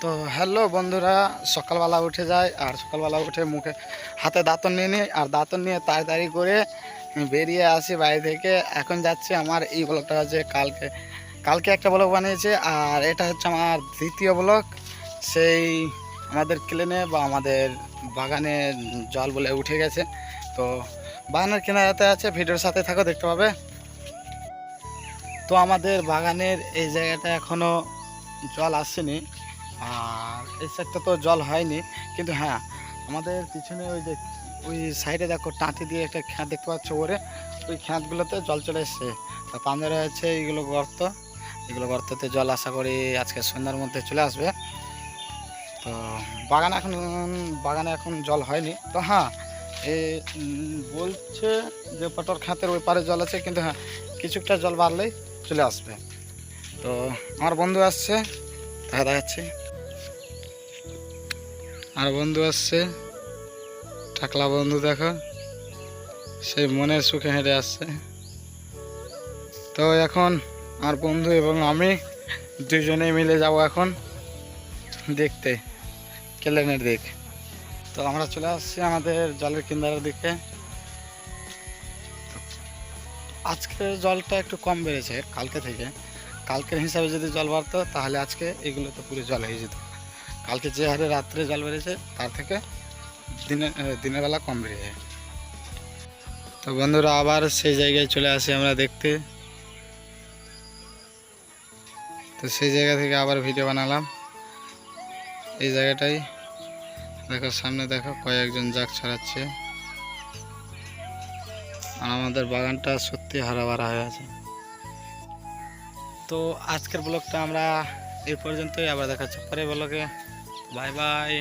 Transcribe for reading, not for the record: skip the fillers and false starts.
তো হ্যালো বন্ধুরা, সকালবেলা উঠে যায় আর সকালবেলা উঠে মুখে হাতে দাঁতন নিয়ে নিই আর দাঁতন নিয়ে তাড়াতাড়ি করে বেরিয়ে আসি বাড়ি থেকে। এখন যাচ্ছি আমার এই ব্লগটা হচ্ছে কালকে কালকে একটা ব্লগ বানিয়েছে আর এটা হচ্ছে আমার দ্বিতীয় ব্লগ। সেই আমাদের ক্লিনে বা আমাদের বাগানে জল বলে উঠে গেছে, তো বাগানের কিনারাতে আছে, ভিডিওর সাথে থাকো, দেখতে পাবে। তো আমাদের বাগানের এই জায়গাটা এখনও জল আসেনি আর এই সাইডটা তো জল হয়নি, কিন্তু হ্যাঁ আমাদের পিছনে ওই যে ওই সাইডে দেখো টাঁটি দিয়ে একটা খ্যাত দেখতে পাচ্ছ, ওরে ওই খ্যাতগুলোতে জল চলে এসছে। তা পাঞ্জরে হচ্ছে এইগুলো গর্ত, এগুলো গর্ততে জল আশা করি আজকে সন্ধ্যার মধ্যে চলে আসবে। তো বাগানে এখন জল হয়নি, তো হ্যাঁ এ বলছে যে পটর খাতের ওই পারে জল আছে, কিন্তু হ্যাঁ কিছুটা জল বাড়লেই চলে আসবে। তো আমার বন্ধু আসছে, দেখা দেখাচ্ছি। আর বন্ধু আসছে, টাকলা বন্ধু, দেখো সেই মনের সুখে হেঁটে আসছে। তো এখন আমার বন্ধু এবং আমি দুজনে মিলে যাব এখন দেখতে কেলেনের দিক। তো আমরা চলে আসছি আমাদের জলের কিনারার দিকে। আজকে জলটা একটু কম বেড়েছে কালকে থেকে, কালকের হিসাবে যদি জল বাড়তো তাহলে আজকে এগুলো তো পুরো জল হয়ে যেত। কালকে যে হারে রাত্রে জল বেড়েছে তার থেকে দিনের বেলা কম বেড়েছে। তো বন্ধুরা আবার সেই জায়গায় চলে আসি আমরা দেখতে। তো সেই জায়গা থেকে আবার ভিডিও বানালাম। এই জায়গাটাই দেখো, সামনে দেখো কয়েকজন জাগ ছড়াচ্ছে আর আমাদের বাগানটা সত্যি হারাভারা হয়ে আছে। তো আজকের ব্লগটা আমরা এই পর্যন্তই, আবার দেখাচ্ছি পরে ব্লগে। Bye bye.